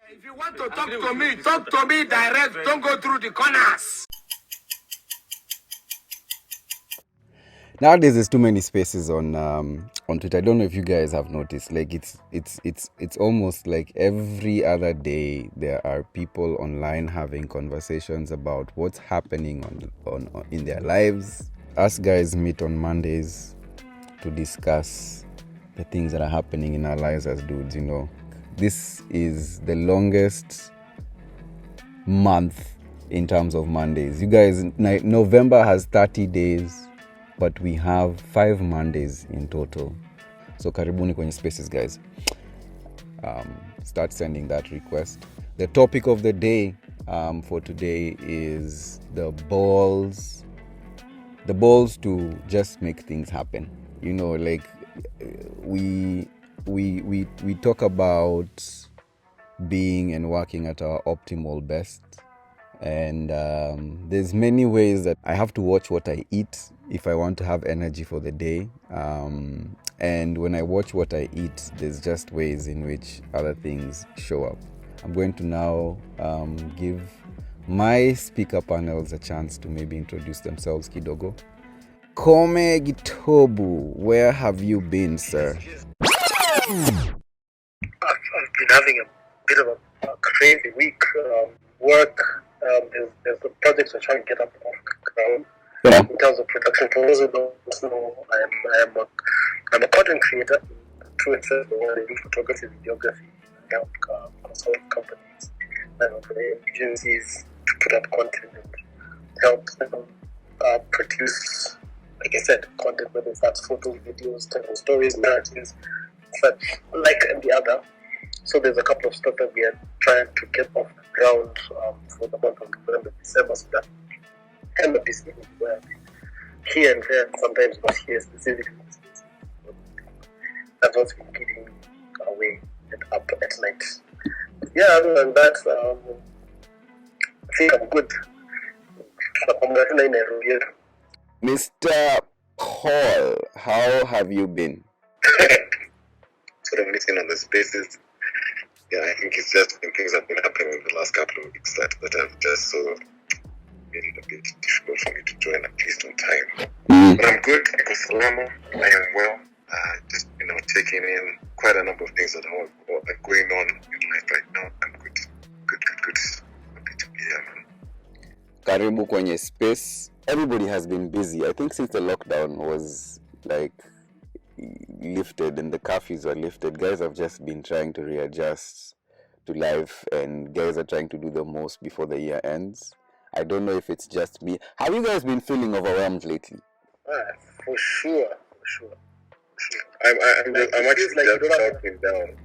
If you want to talk to me direct. Don't go through the corners. Nowadays, there's too many spaces on Twitter. I don't know if you guys have noticed. Like it's almost like every other day there are people online having conversations about what's happening on in their lives. Us guys meet on Mondays to discuss the things that are happening in our lives as dudes. You know, this is the longest month in terms of Mondays. You guys, November has 30 days. But we have 5 Mondays in total. So karibuni kwenye spaces, guys. Start sending that request. The topic of the day for today is the balls to just make things happen. You know, like we talk about being and working at our optimal best. And there's many ways that I have to watch what I eat if I want to have energy for the day. And when I watch what I eat, there's just ways in which other things show up. I'm going to now give my speaker panels a chance to maybe introduce themselves kidogo. Kome Gitobu, where have you been, sir? I've been having a bit of a crazy week. Work. There's the projects we're trying to get up off the ground. Yeah. In terms of production, for those who don't know, I'm a content creator. True and fair, I do photography, videography, I help consult companies and agencies to put up content and help them produce, like I said, content, whether that's photos, videos, telling stories, narratives, such like and the other. So there's a couple of stuff that we are trying to get off the ground for the month of November, December, so that end of this year, where here and there, sometimes not here specifically. That's what's been keeping me away and up at night. Yeah, other than that, I think I'm good. Mr. Paul, how have you been? Sort of missing on the spaces. Yeah, I think it's just things have been happening in the last couple of weeks that have just sort of made it a bit difficult for me to join at least on time. But I'm good. Salama. I am well. Just taking in quite a number of things that are going on in life right now. I'm good. Good. Happy to be here, man. Karibu kwenye space. Everybody has been busy. I think since the lockdown was like lifted and the curfews were lifted, guys have just been trying to readjust to life, and guys are trying to do the most before the year ends. I don't know if it's just me. Have you guys been feeling overwhelmed lately? For sure. I'm actually like counting down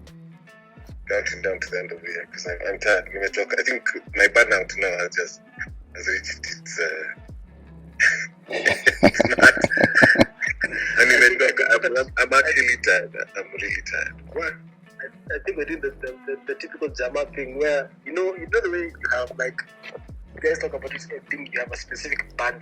to the end of the year because I'm tired. I think my burnout now has reached its I'm actually tired. I'm really tired. Well, I think we did the typical Jama thing where you know the way you have, like, you guys talk about this thing, you have a specific band,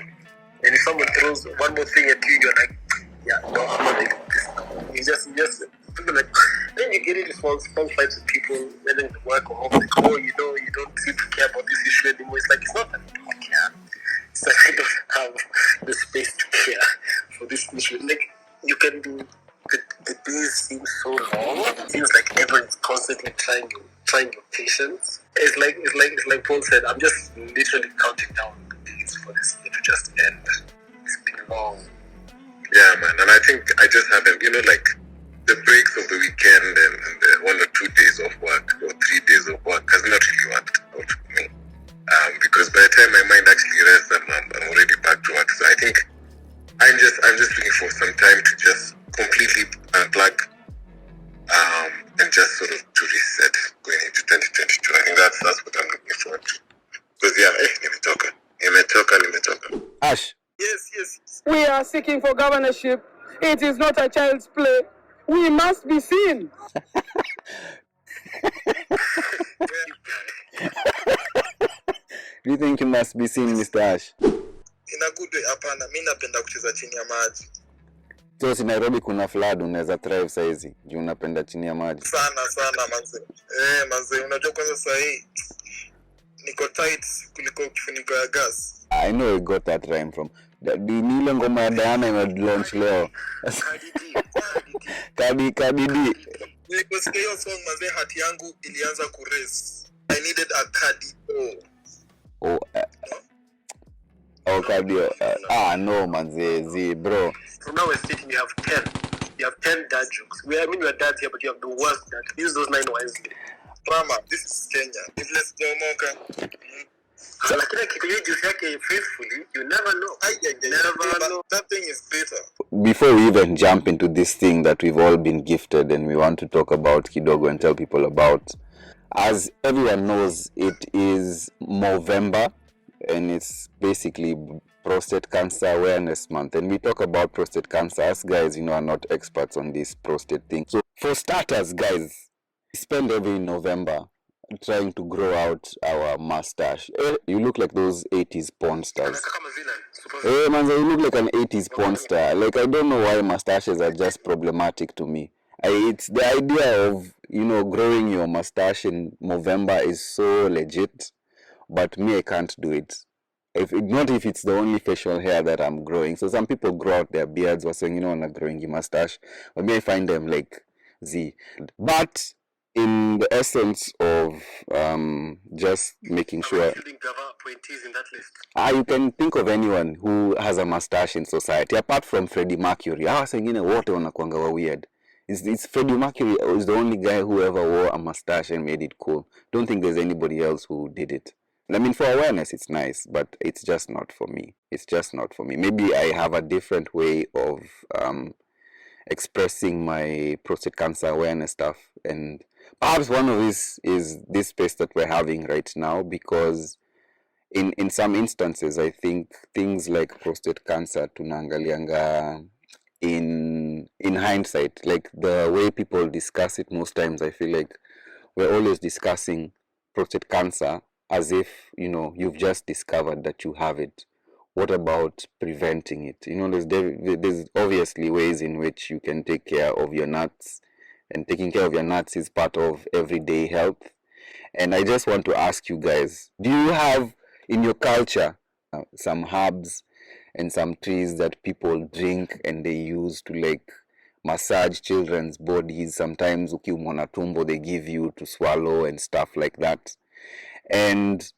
and if someone throws one more thing at you, you're like, yeah, no, I'm not like this. You just people like, then you get into false fights with people, whether it's work or home, like, oh, you don't seem to care about this issue anymore. It's like, it's not that you don't care. It's that I don't have the space to care for this issue. Like, you can do the days seem so long. It seems like everyone's constantly trying your patience. It's like Paul said, I'm just literally counting down the days for this year to just end. It's been long. Yeah, man, and I think I just haven't, like the breaks of the weekend and the 1 or 2 days of work or 3 days of work has not really worked out for me. Because by the time my mind actually rests, I'm already back to work. So I think I'm just looking for some time to just completely unplug and just sort of to reset going into 2022. I think that's what I'm looking forward to. Because nimetoka. Ash. Yes. We are seeking for governorship. It is not a child's play. We must be seen. Do you think you must be seen, Mr. Ash? In a good way, hapana. Mimi napenda kucheza chini ya maji. So si Nairobi kuna flood, unaweza thrive saizi juu unapenda chini ya maji sana manze. Manze, unajua kwanza sahii niko tight kuliko kifuniko ya gas. I know you got that rhyme from ni ile ngoma ya Diana ime-launch leo. Kadi. Niliposikia hiyo song manze, hati yangu ilianza kurace. I needed a cardio. Cardio. No manze, bro. So now we're sitting, you have 10 dad jokes. We're dads here, but you have the worst dad. Use those 9 wisely. Drama, this is Kenya. If let's go moka. Lakini kikujuzi yake faithfully, you never know. Never know. That thing is bitter. Before we even jump into this thing that we've all been gifted and we want to talk about kidogo and tell people about, as everyone knows, it is Movember and it's basically prostate cancer awareness month, and we talk about prostate cancer. Us guys, are not experts on this prostate thing. So for starters, guys, we spend every November trying to grow out our mustache. You look like those 80s porn stars. Hey man, you look like an 80s porn star. Like, I don't know why mustaches are just problematic to me. It's the idea of, growing your mustache in November is so legit, but me, I can't do it. Not if it's the only facial hair that I'm growing. So some people grow out their beards or saying, I'm not growing your mustache. But me, I find them like Z. But in the essence of just making sure, in that list. You can think of anyone who has a mustache in society apart from Freddie Mercury. Saying wote wanakuanga weird. It's Freddie Mercury is the only guy who ever wore a mustache and made it cool. Don't think there's anybody else who did it. I mean, for awareness, it's nice, but it's just not for me. Maybe I have a different way of expressing my prostate cancer awareness stuff, and perhaps one of this is this space that we're having right now, because in some instances, I think things like prostate cancer tunaangalianga in hindsight, like the way people discuss it most times, I feel like we're always discussing prostate cancer as if, you've just discovered that you have it. What about preventing it? There's obviously ways in which you can take care of your nuts, and taking care of your nuts is part of everyday health. And I just want to ask you guys, do you have in your culture some herbs and some trees that people drink and they use to massage children's bodies? Sometimes ukiumwa na tumbo they give you to swallow and stuff like that. And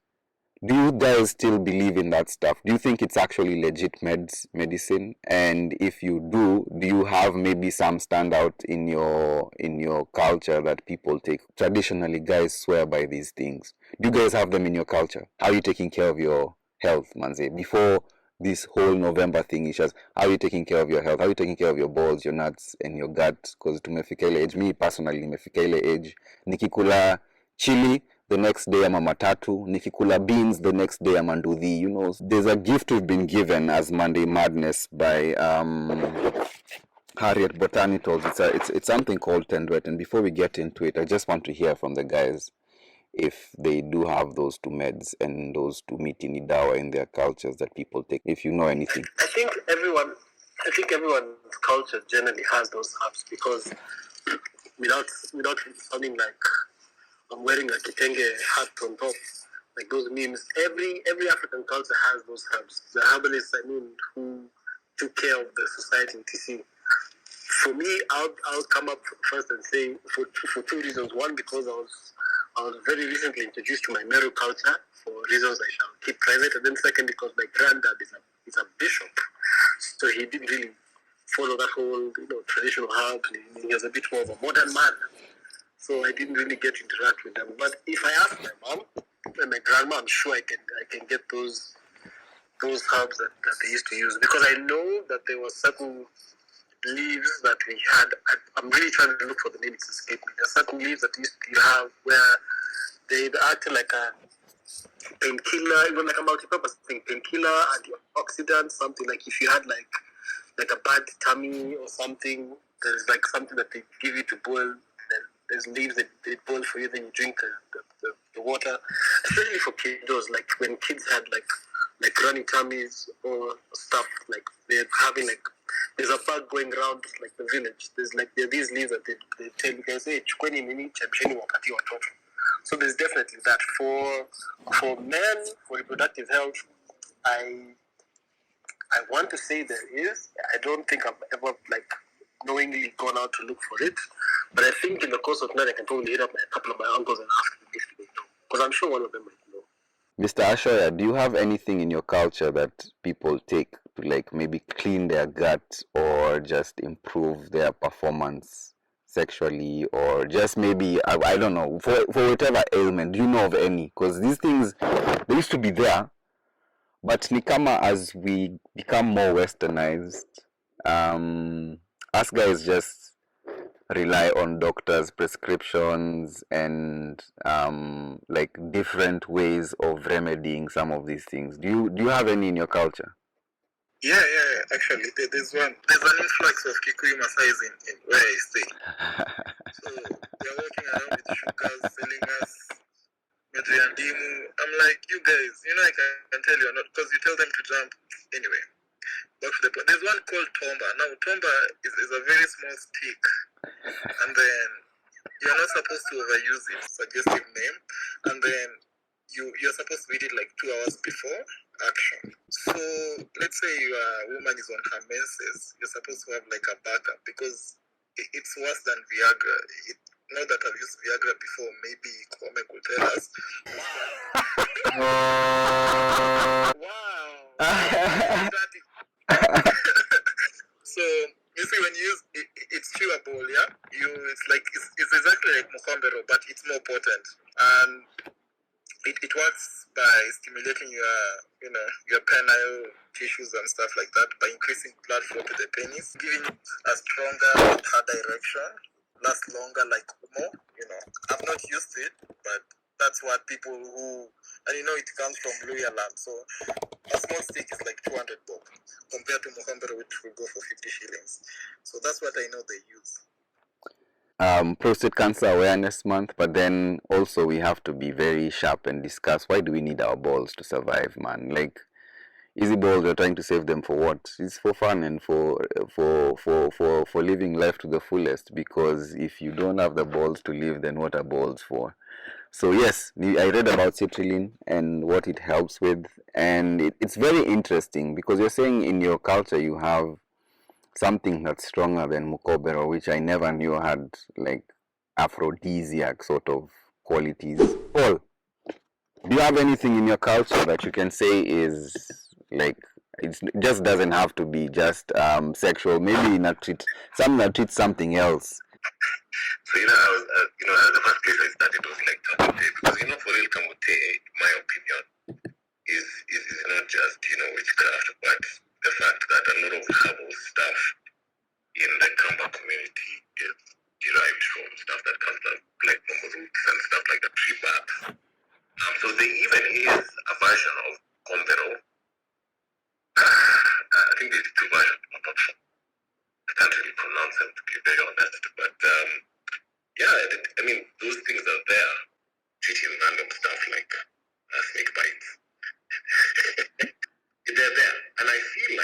do you guys still believe in that stuff? Do you think it's actually legit medicine? And if you do you have maybe some standout in your culture that people take? Traditionally, guys swear by these things. Do you guys have them in your culture? How are you taking care of your health, manze? Before this whole November thing is just, how are you taking care of your health? How are you taking care of your balls, your nuts, and your gut? Because tumefika ile age, me personally, nimefika ile age, nikikula chili, the next day I'm a matatu. Nikikula beans, the next day I'm a nduthi. There's a gift we've been given as Monday Madness by Harriet Botanicals. It's something called Tendwet. And before we get into it, I just want to hear from the guys if they do have those two meds and those two miti dawa in their cultures that people take, if you know anything. I think everyone's culture generally has those herbs, because without sounding like I'm wearing a kitenge hat on top, like those memes. Every African culture has those herbs. The herbalists, who took care of the society in TC. For me, I'll come up first and say for two reasons. One, because I was very recently introduced to my Meru culture for reasons I shall keep private, and then second, because my granddad is a bishop, so he didn't really follow that whole traditional herbs. He was a bit more of a modern man. So I didn't really get to interact with them. But if I ask my mom and my grandma, I'm sure I can get those herbs that they used to use, because I know that there were certain leaves that we had. I'm really trying to look for the name, it's escaped me. There are certain leaves that you have where they acted like a painkiller, even like a multi-purpose thing, painkiller, antioxidant, something like if you had like a bad tummy or something, there's like something that they give you to boil. There's leaves that they boil for you, then you drink the water. Especially for kiddos, like when kids had like running tummies or stuff, like they're having there's a bug going around like the village. There are these leaves that they tell you guys, hey, chukweni nini chemsheni wakati watoto. So there's definitely that. For men, for reproductive health, I want to say there is. I don't think I've ever knowingly gone out to look for it. But I think in the course of night I can probably hit up a couple of my uncles and ask them if they know. Because I'm sure one of them might know. Mr. Ashoya, do you have anything in your culture that people take to maybe clean their gut or just improve their performance sexually, or just maybe, I don't know, for whatever ailment? Do you know of any? Because these things, they used to be there, but nikama as we become more westernized, us guys just rely on doctors' prescriptions and different ways of remedying some of these things. Do you have any in your culture? Yeah. Actually, there's an influx of Kikuyu Masais in where I stay. So they're walking around with sugars, selling us Medriandimu. I'm like, you guys, I can tell you're not, because you tell them to jump anyway. Back to the point. There's one called Tomba. Now, Tomba is a very small stick, and then you're not supposed to overuse it, suggestive name, and then you're supposed to eat it 2 hours before action. So let's say a woman is on her menses, you're supposed to have a backup, because it's worse than Viagra. Now that I've used Viagra before, maybe Kwame could tell us. Wow. So you see, when you use it's chewable, yeah. It's exactly like Mukombero, but it's more potent, and it works by stimulating your penile tissues and stuff like that, by increasing blood flow to the penis, giving a stronger direction, last longer like Umo. I've not used it, but that's what people who, and it comes from Luya land, so a small stick is 200 bob compared to Mukombero, which will go for 50 shillings. So that's what I know they use. Prostate Cancer Awareness Month, but then also we have to be very sharp and discuss, why do we need our balls to survive, man? Easy balls, we're trying to save them for what? It's for fun and for living life to the fullest, because if you don't have the balls to live, then what are balls for? So yes, I read about citrulline and what it helps with, and it's very interesting, because you're saying in your culture you have something that's stronger than Mukobero, which I never knew had aphrodisiac sort of qualities. Paul, do you have anything in your culture that you can say is it just doesn't have to be just sexual? Maybe something that treats something else. So the first place I started was Kamote, because for real Kamote, in my opinion, is not just witchcraft, but the fact that a lot of herbal stuff in the Kamba community is derived from stuff that comes from roots and stuff like the tree bark. So there even is a version of Kombero. I think there's two versions. I can't really pronounce them, to be very honest, but those things are there, treating random stuff like snake bites. They're there, and I feel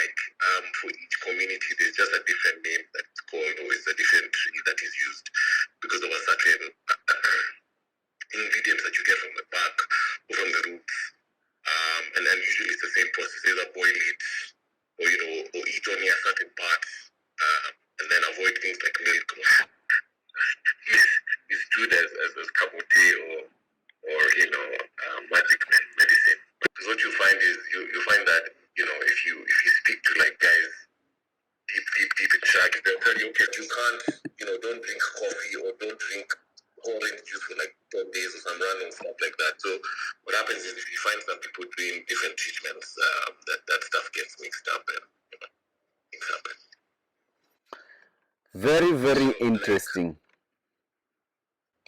for each community there's just a different name that it's called, or it's a different tree that is used because of a certain ingredients that you get from the bark or from the roots, and then usually it's the same process: either boil it or eat only a certain part, and then avoid things like milk misviewed as kabote or magic medicine. Because what you find is you find that if you speak to guys deep in Shag, they'll tell you, okay, you can't don't drink coffee or don't drink orange juice for 10 days or some random stuff like that. So what happens is, if you find some people doing different treatments, that stuff gets mixed up and things happen. Very, very interesting.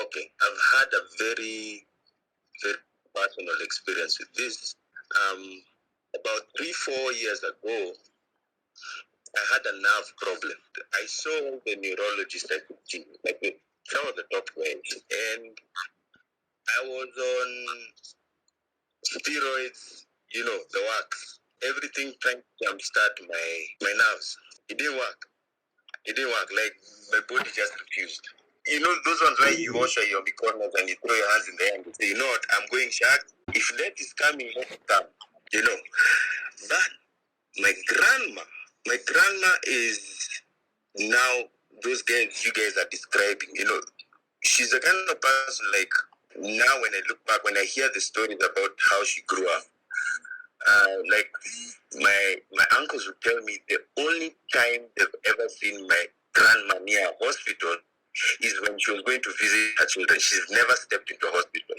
Okay, I've had a very, very personal experience with this. About 3-4 years ago, I had a nerve problem. I saw the neurologist I could see, some of the top range, and I was on steroids, the works, everything trying to jumpstart my nerves. It didn't work. It didn't work. Like, my body just refused. You know, those ones where you wash your corners and you throw your hands in the air and you say, you know what, I'm going shark. If death is coming, let it come. You know. But my grandma is now those guys you guys are describing. You know, she's the kind of person like, now when I look back, when I hear the stories about how she grew up, like my uncles would tell me the only time they've ever seen my grandma near a hospital is when she was going to visit her children. She's never stepped into a hospital.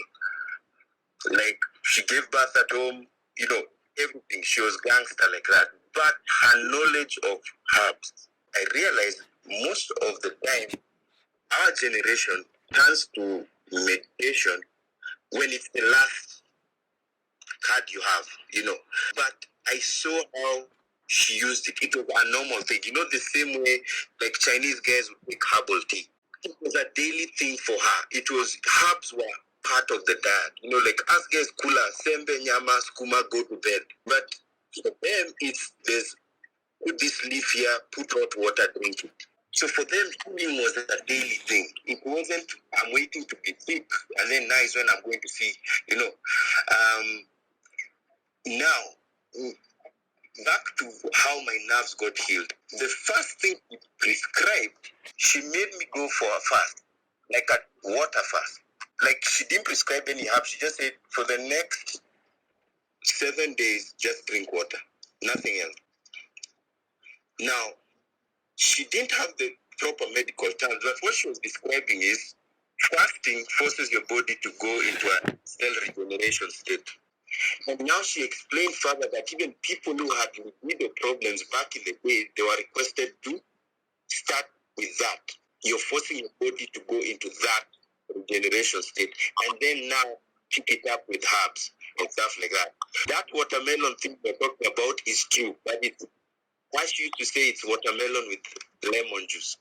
Like, she gave birth at home, you know, everything. She was gangster like that. But her knowledge of herbs, I realized most of the time, our generation turns to meditation when it's the last card you have, you know. But I saw how she used it. It was a normal thing. You know, the same way like Chinese guys would make herbal tea. It was a daily thing for her. It was, herbs were part of the diet. You know, like us guys, kula, sembe, nyama, skuma, go to bed. But for them, it's, there's, put this leaf here, put hot water, drink it. So for them, healing was a daily thing. It wasn't, I'm waiting to be sick, and then now is when I'm going to see, you know. Now, back to how my nerves got healed. The first thing she prescribed, she made me go for a fast, like a water fast. Like, she didn't prescribe any herb. She just said, for the next 7 days, just drink water, nothing else. Now, she didn't have the proper medical terms, but what she was describing is fasting forces your body to go into a cell regeneration state. And now she explained further that even people who had libido problems back in the day, they were requested to start with that. You're forcing your body to go into that regeneration state, and then now keep it up with herbs and stuff like that. That watermelon thing we're talking about is true, but it's, as she used to say, it's watermelon with lemon juice.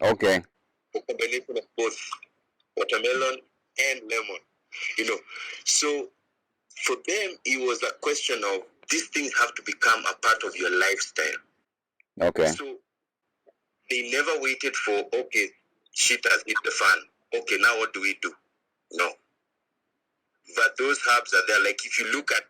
Okay. A combination of both watermelon and lemon, you know. So for them, it was a question of, these things have to become a part of your lifestyle. Okay. So they never waited for, okay, shit has hit the fan. Okay, now what do we do? No. But those herbs are there. Like, if you look at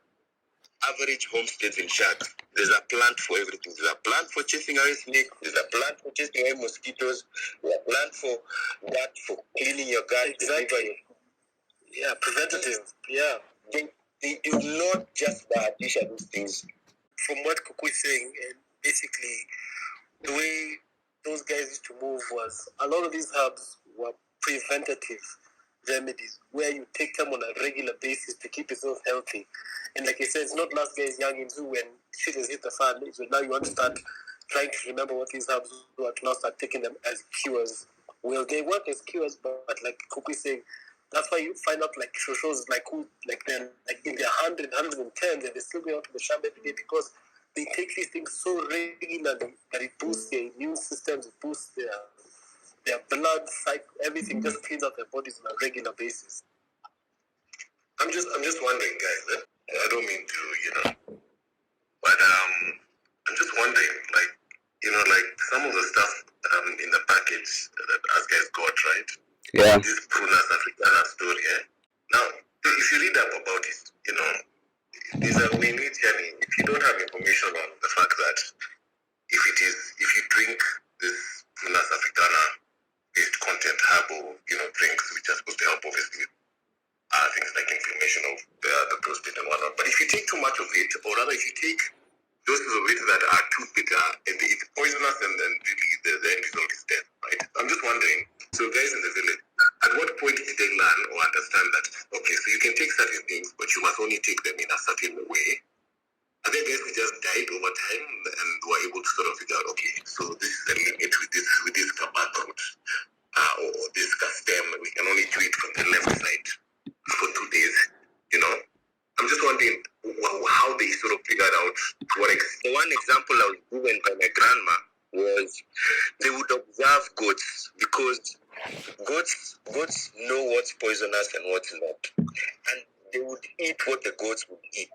average homesteads in sharks, there's a plant for everything. There's a plant for chasing away snakes. There's a plant for chasing away mosquitoes. There's a plant for that, for cleaning your gut. Exactly. Yeah, preventative. Yeah. They do not just buy a dish of these things. From what Kuku is saying, and basically the way those guys used to move was, a lot of these herbs were preventative remedies where you take them on a regular basis to keep yourself healthy. And like I said, it's not last guys young into when shit has hit the fan. So now you want to start trying to remember what these herbs were, to now start taking them as cures. Well, they work as cures, but like Kuku is saying, that's why you find out like shows like who, like then, like in their 110, they're still going out to the sham every day because they take these things so regularly that it boosts their immune systems, it boosts their blood cycle, everything just cleans out their bodies on a regular basis. I'm just wondering, guys. I don't mean to, you know, but I'm just wondering, like, you know, like some of the stuff in the package that us guys got, right? Yeah. This Prunus Africana story. Now, if you read up about it, you know, there's a way in journey. If you don't have information on the fact that if you drink this Prunus Africana based content herbal, you know, drinks, which are supposed to help obviously with things like inflammation of the prostate and whatnot. But if you take too much of it, or rather if you take doses of it that are too bitter and it's poisonous, and then really the end result is death, right? I'm just wondering, so guys in the village, at what point did they learn or understand that, okay, so you can take certain things, but you must only take them in a certain way? I think guys who just died over time and were able to sort of figure out, okay, so this is the limit with this kabak root, or this stem, we can only do it from the left side for 2 days, you know? I'm just wondering how they sort of figured out what. One example I was given by my grandma was they would observe goats, because goats know what's poisonous and what's not, and they would eat what the goats would eat.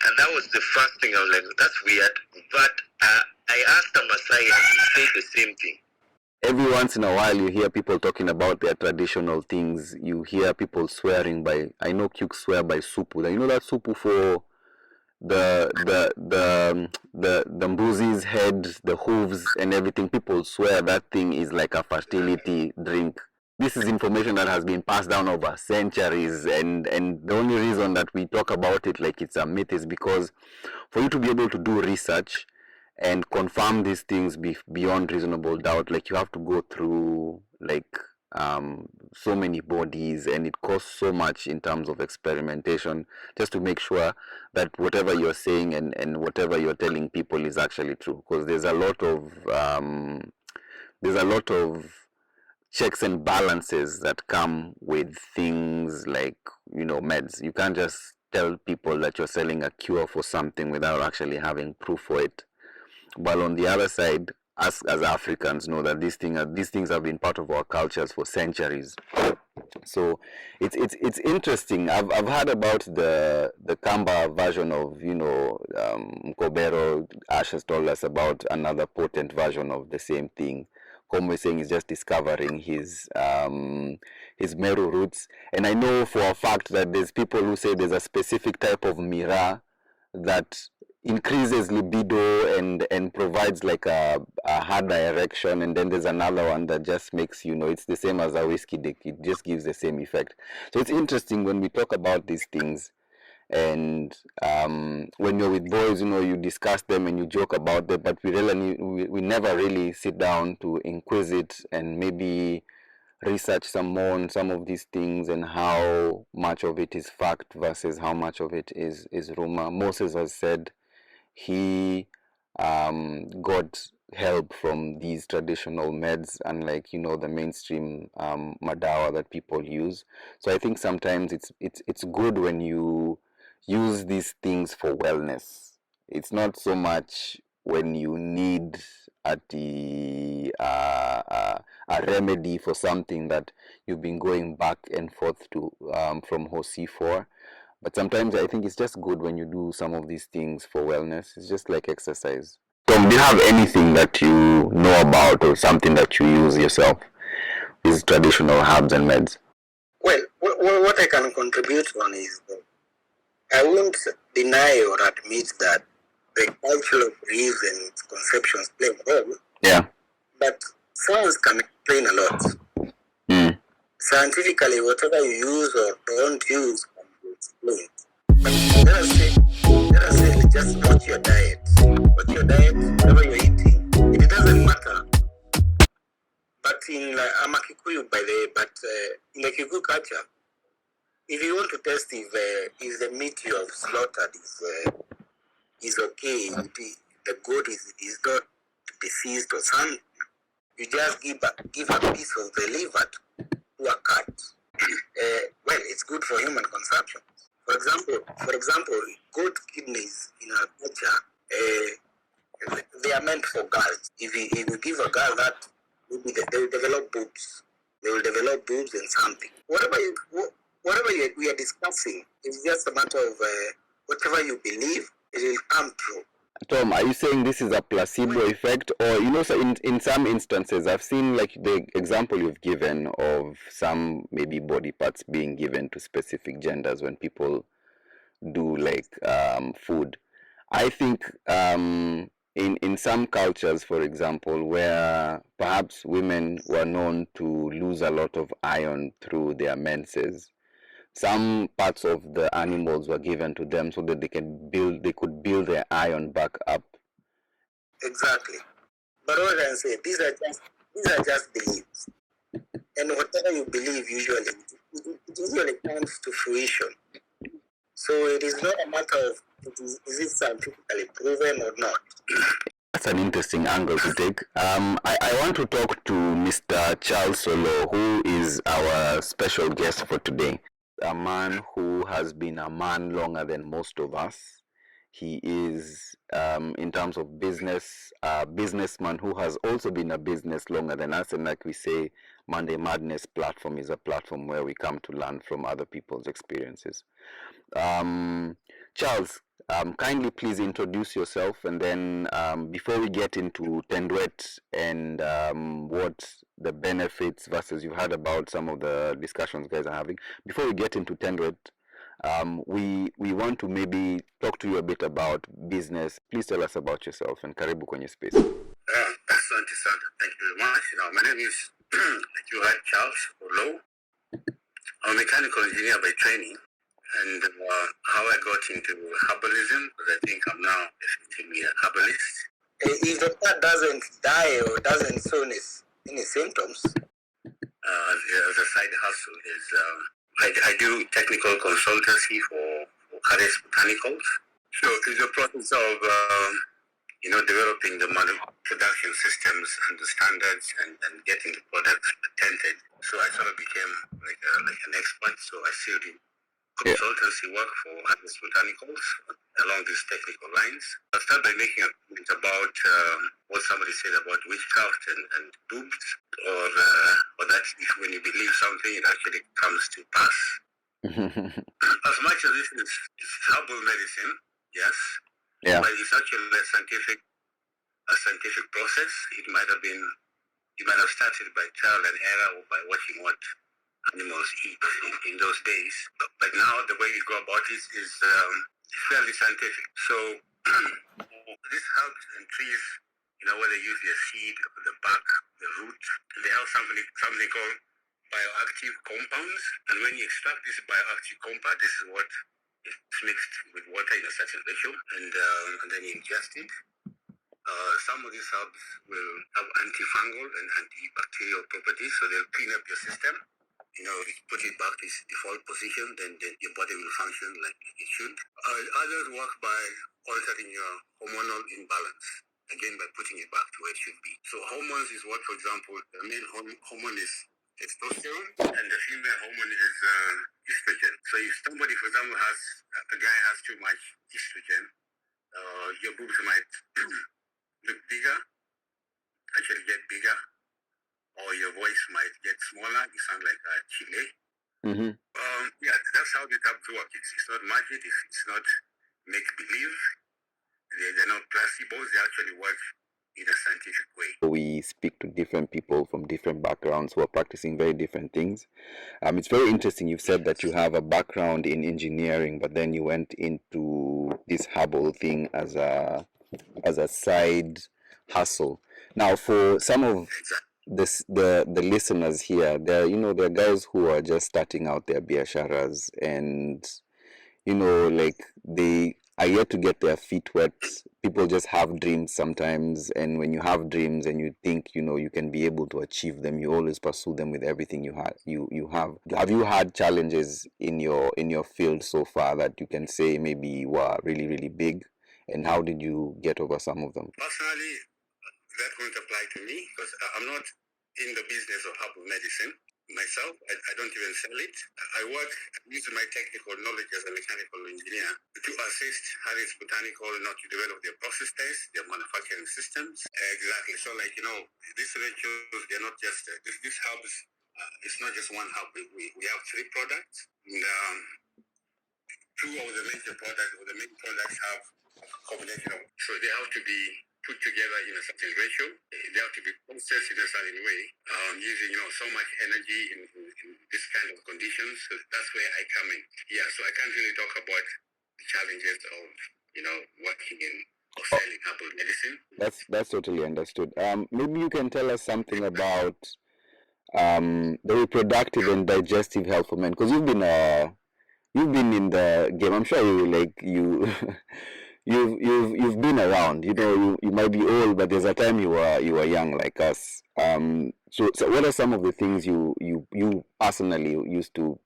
And that was the first thing I was like, that's weird. But I asked a Maasai and he said the same thing. Every once in a while you hear people talking about their traditional things. You hear people swearing by, I know Kyuk swear by supu. You know that supu for the mbuzi's head, the hooves and everything. People swear that thing is like a fertility drink. This is information that has been passed down over centuries, and the only reason that we talk about it like it's a myth is because for you to be able to do research and confirm these things beyond reasonable doubt, like you have to go through like so many bodies, and it costs so much in terms of experimentation just to make sure that whatever you're saying and whatever you're telling people is actually true, because there's a lot of checks and balances that come with things like, you know, meds. You can't just tell people that you're selling a cure for something without actually having proof for it. But on the other side, us as Africans know that these things have been part of our cultures for centuries. So it's interesting. I've heard about the Kamba version of, you know, Mkobero. Ash has told us about another potent version of the same thing. Como is saying, he's just discovering his Meru roots. And I know for a fact that there's people who say there's a specific type of mira that increases libido and provides like a harder erection, and then there's another one that just makes, you know, it's the same as a whiskey dick, it just gives the same effect. So it's interesting when we talk about these things, and when you're with boys, you know, you discuss them and you joke about them, but we never really sit down to inquisite and maybe research some more on some of these things and how much of it is fact versus how much of it is rumor. Moses has said he got help from these traditional meds, unlike, you know, the mainstream madawa that people use. So I think sometimes it's good when you use these things for wellness. It's not so much when you need a remedy for something that you've been going back and forth to from Hosi for. But sometimes I think it's just good when you do some of these things for wellness. It's just like exercise. Tom, do you have anything that you know about or something that you use yourself? These traditional herbs and meds? Well, what I can contribute on is that I won't deny or admit that the cultural beliefs and its conceptions play a role. Yeah. But science can explain a lot. Scientifically, whatever you use or don't use can be explained. But let us say just watch your diet. Watch your diet, whatever you're eating. It doesn't matter. But in I'm a Kikuyu, by the way, but in the Kikuyu culture, if you want to test if the meat you have slaughtered is okay, the goat is not diseased or something, you just give a piece of the liver to a cat. Well, it's good for human consumption. For example, goat kidneys in our culture, they are meant for girls. If you give a girl that, maybe they will develop boobs. They will develop boobs and something. Whatever we are discussing is just a matter of whatever you believe, it will come true. Tom, are you saying this is a placebo effect? Or, you know, so in some instances, I've seen like the example you've given of some maybe body parts being given to specific genders when people do like food. I think in some cultures, for example, where perhaps women were known to lose a lot of iron through their menses, some parts of the animals were given to them so that they could build their iron back up. Exactly. But what I say, these are just beliefs. And whatever you believe it usually comes to fruition. So it is not a matter of is it scientifically proven or not. That's an interesting angle to take. I want to talk to Mr. Charles Solo, who is our special guest for today. A man who has been a man longer than most of us. He is, in terms of business, a businessman who has also been a business longer than us. And like we say, Monday Madness platform is a platform where we come to learn from other people's experiences. Charles, kindly please introduce yourself, and then before we get into Tendwet and what the benefits versus you've heard about some of the discussions guys are having. Before we get into Tendwet, we want to maybe talk to you a bit about business. Please tell us about yourself and karibu kwenye space. Asante sana. Thank you very much. My name is like you heard, Charles Olo. I'm a mechanical engineer by training, and how I got into herbalism, because I think I'm now effectively a herbalist. If the plant doesn't die or doesn't show any symptoms, As a side hustle, is I do technical consultancy for Harriet Botanicals. So it's a process of developing the production systems and the standards and getting the products patented. So I sort of became like an expert. So I still do consultancy work for Harriet Botanicals along these technical lines. I started by making a point about what somebody said about witchcraft and boobs, or that if when you believe something, it actually comes to pass. As much as this is herbal medicine, yes, Yeah. but it's actually a scientific process. It might have started by trial and error or by watching what animals eat in those days. But now the way we go about it is fairly scientific. So these herbs and trees, where they use their seed, the bark, the root, they have something called bioactive compounds. And when you extract this bioactive compound, this is what is mixed with water in a certain ratio, and then you ingest it. Some of these herbs will have antifungal and antibacterial properties, so they'll clean up your system. Put it back to its default position, then your body will function like it should. Others work by altering your hormonal imbalance, again by putting it back to where it should be. So hormones is what, for example, the male hormone is testosterone, and the female hormone is estrogen. So if somebody, for example, a guy has too much estrogen, your boobs might look bigger, actually get bigger, or your voice might get smaller. You sound like a chile. Mm-hmm. That's how the herbs work. It's not magic. It's not make believe. They're not placebos. They actually work in a scientific way. We speak to different people from different backgrounds who are practicing very different things. It's very interesting. You've said that you have a background in engineering, but then you went into this herbal thing as a side hustle. Now, for some of the listeners here, there are guys who are just starting out their biasharas, and like they are yet to get their feet wet. People just have dreams sometimes, and when you have dreams and you think you can be able to achieve them, you always pursue them with everything you have. Have you had challenges in your field so far that you can say maybe were really, really big, and how did you get over some of them? Personally, that won't apply to me because I'm not in the business of herbal medicine myself. I don't even sell it. I work using my technical knowledge as a mechanical engineer to assist Harriet Botanical not to develop their process tests, their manufacturing systems. Exactly. So, these ratios, they're not just these herbs. It's not just one herb. We have 3 products. And, 2 of the major products, or the main products, have a combination of. So they have to be put together in a certain ratio. They have to be processed in a certain way, using so much energy in this kind of conditions. So that's where I come in. Yeah, so I can't really talk about the challenges of working in or selling herbal medicine. That's totally understood. Maybe you can tell us something about the reproductive and digestive health for men, because you've been in the game. I'm sure you've been around. You might be old, but there's a time you were young like us. So what are some of the things you personally used to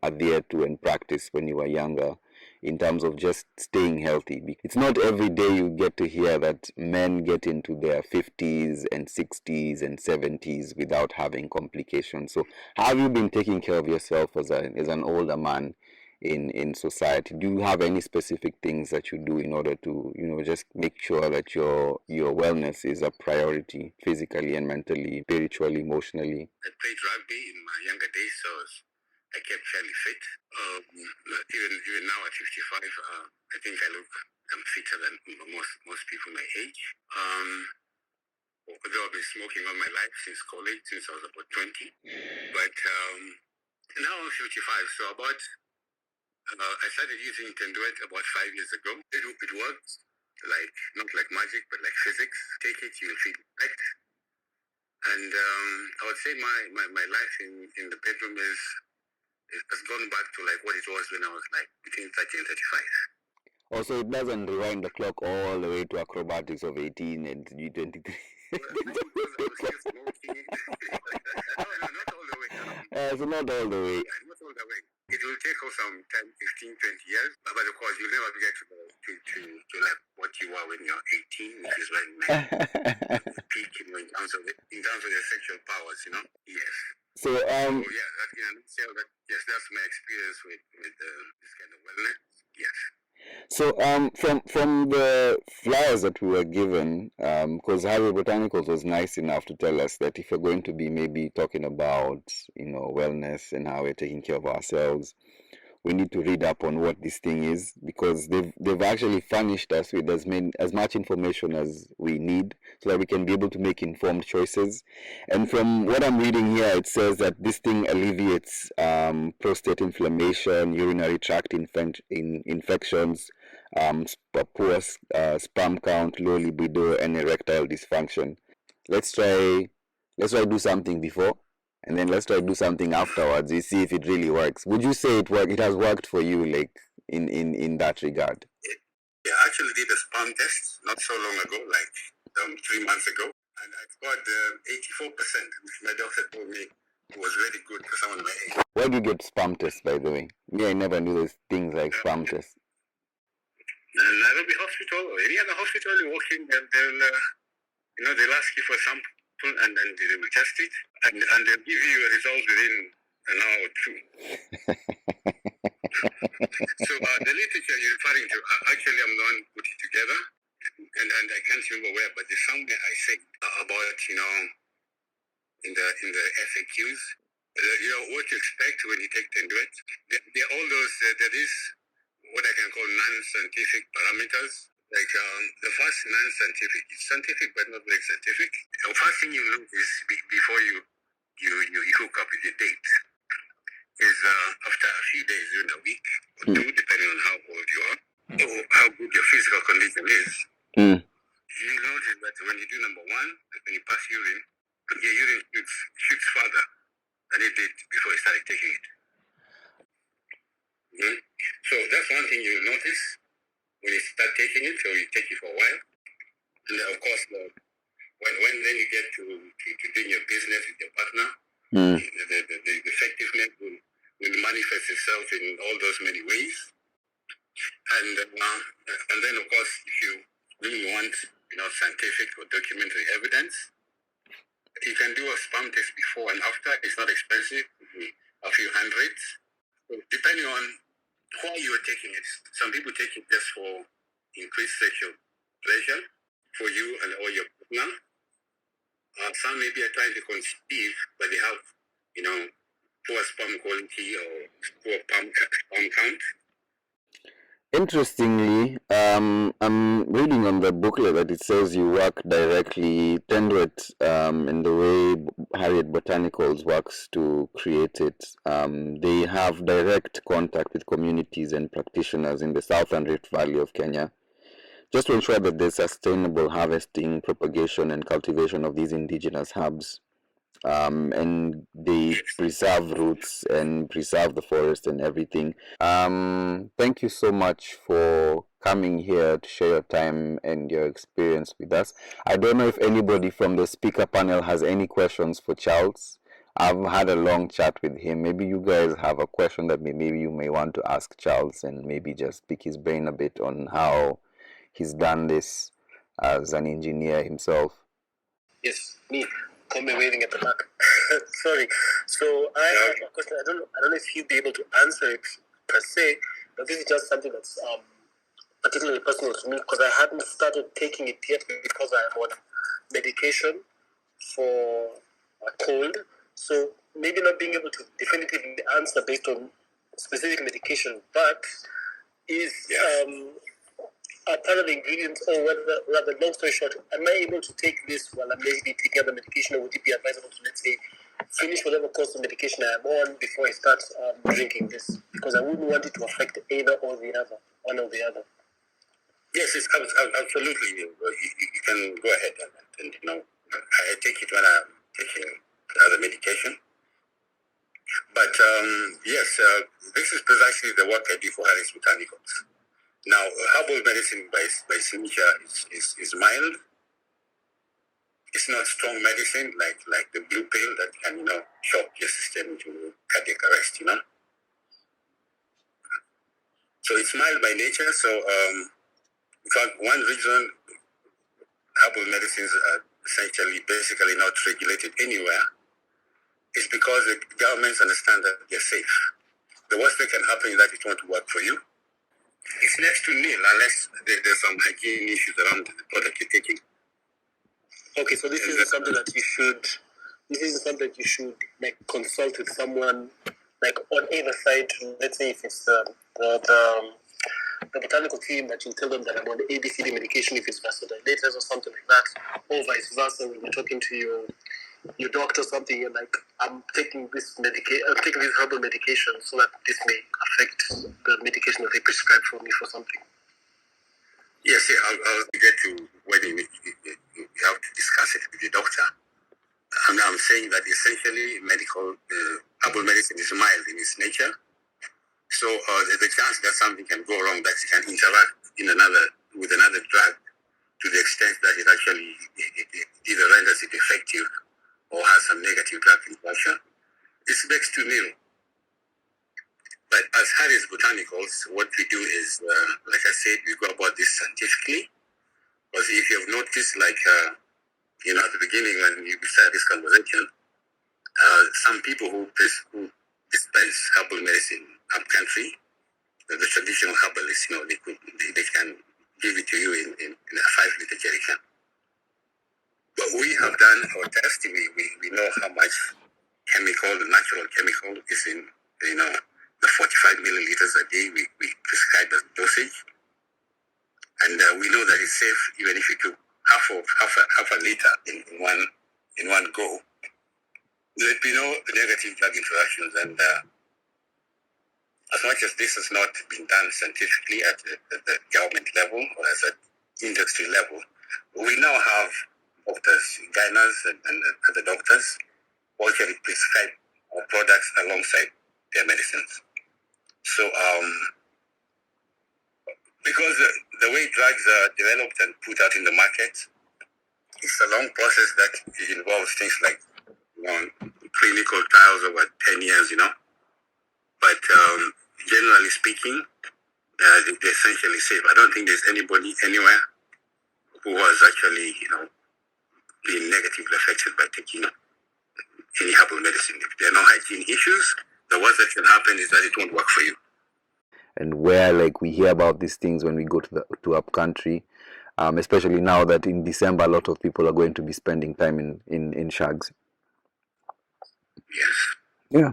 adhere to and practice when you were younger, in terms of just staying healthy? It's not every day you get to hear that men get into their 50s and 60s and 70s without having complications. So how have you been taking care of yourself as an older man in society? Do you have any specific things that you do in order to just make sure that your wellness is a priority, physically and mentally, spiritually, emotionally? I played rugby in my younger days, so I kept fairly fit. Even now at 55, I think I'm fitter than most people my age. Although I've been smoking all my life since college, since I was about 20. But now I'm 55, so I started using Tendwet about 5 years ago. It works, like not like magic, but like physics. Take it, you'll feel effect. And I would say my life in the bedroom has gone back to like what it was when I was like between 30 and 35. Also, it doesn't rewind the clock all the way to acrobatics of 18 and 23. Well, because I was still smoking. No, not all the way. So not all the way. Yeah, not all the way. It will take us some 10, 15, 20 years. But of course, you'll never get to like what you were when you're 18, which is when you peak, in terms of your sexual powers, Yes. So Yeah, that, yes, that's my experience with this kind of wellness. Yes. So from the flyers that we were given, because Harriet Botanicals was nice enough to tell us that if you're going to be maybe talking about wellness and how we're taking care of ourselves, we need to read up on what this thing is, because they've actually furnished us with as much information as we need so that we can be able to make informed choices. And from what I'm reading here, it says that this thing alleviates prostate inflammation, urinary tract infections, poor sperm count, low libido, and erectile dysfunction. Let's try do something before, and then let's try to do something afterwards. You see if it really works. Would you say it has worked for you, like in that regard? Yeah, I actually did a sperm test not so long ago, like 3 months ago, and I got 84%, which my doctor told me was very good for someone my age. Where do you get sperm tests, by the way? Me, I never knew those things like sperm tests. Nairobi Hospital or any other hospital you walk in, they'll ask you for a sample, and then they will test it, and they'll give you a result within an hour or two. So the literature you're referring to, actually I'm the one who put it together, and I can't remember where, but there's somewhere I said about, in the FAQs, what to expect when you take Tendwet. There are all those, there is what I can call non-scientific parameters. Like the first non-scientific, it's scientific but not very scientific. The first thing you notice before you hook up with your date is after a few days during a week or two, depending on how old you are or how good your physical condition is. You notice that when you do number one, when you pass urine, your urine shoots further than it did before you started taking it. So that's one thing you'll notice when you start taking it, or you take it for a while. And then, of course, when then you get to doing your business with your partner, the effectiveness will manifest itself in all those many ways. And then, of course, if you really want scientific or documentary evidence, you can do a sperm test before and after. It's not expensive, a few hundreds. So depending on why you are taking it, some people take it just for increased sexual pleasure for you and or your partner. Some maybe are trying to conceive, but they have, poor sperm quality or poor sperm count. Interestingly, I'm reading on the booklet that it says you work directly, Tendwet, in the way Harriet Botanicals works to create it. They have direct contact with communities and practitioners in the Southern Rift Valley of Kenya, just to ensure that there's sustainable harvesting, propagation, and cultivation of these indigenous herbs. And they preserve roots and preserve the forest and everything. Thank you so much for coming here to share your time and your experience with us. I don't know if anybody from the speaker panel has any questions for Charles. I've had a long chat with him. Maybe you guys have a question that maybe you may want to ask Charles, and maybe just pick his brain a bit on how he's done this as an engineer himself. Yes, me. Call me waving at the back. Sorry. So I have a question. I don't know if he'll be able to answer it per se, but this is just something that's particularly personal to me, because I hadn't started taking it yet because I am on medication for a cold. So maybe not being able to definitively answer based on specific medication, but is part of the ingredients, or rather, long story short, am I able to take this while I'm maybe taking other medication, or would it be advisable to, let's say, finish whatever course of medication I am on before I start drinking this? Because I wouldn't want it to affect either or the other, one or the other. Yes, it's absolutely. You can go ahead and I take it when I'm taking other medication. But yes, this is precisely the work I do for Harriet Botanicals. Now, herbal medicine by its nature is mild. It's not strong medicine like the blue pill that can shock your system to cardiac arrest. So it's mild by nature. So in fact, one reason herbal medicines are essentially basically not regulated anywhere is because the governments understand that they're safe. The worst that can happen is that it won't work for you. It's next to nil unless there's some hygiene issues around the product you're taking. Okay, so this isn't something that you should. This isn't something that you should consult with someone on either side. Let's say if it's the botanical team, that you tell them that I'm on ABCD medication if it's vasodilators or something like that, or vice versa. When you're talking to your doctor or something, you're like, I'm taking this herbal medication so that this may affect the medication that they prescribe for me for something. Yes, I'll get to when you have to discuss it with the doctor. I'm saying that essentially herbal medicine is mild in its nature. So the chance that something can go wrong, that it can interact with another drug to the extent that it actually either renders it effective or has some negative drug interaction, is next to nil. But as Harriet Botanicals, what we do is, like I said, we go about this scientifically. Because if you've noticed, at the beginning when we started this conversation, some people who dispense herbal medicine up country, the traditional herbalists, they can give it to you in a 5-liter jerrycan. But we have done our testing. We know how much natural chemical is in, the 45 milliliters a day we prescribe as dosage. And we know that it's safe even if you took half a liter in one go. There'd be no negative drug interactions. And as much as this has not been done scientifically at the government level or as an industry level, we now have doctors, gynaes, and other doctors who actually prescribe our products alongside their medicines. So, because the way drugs are developed and put out in the market, it's a long process that involves things like clinical trials over 10 years, But generally speaking, they're essentially safe. I don't think there's anybody anywhere who has actually, been negatively affected by taking any herbal medicine. If there are no hygiene issues, the worst that can happen is that it won't work for you. And where we hear about these things when we go to up country, especially now that in December a lot of people are going to be spending time in shags. Yes. Yeah.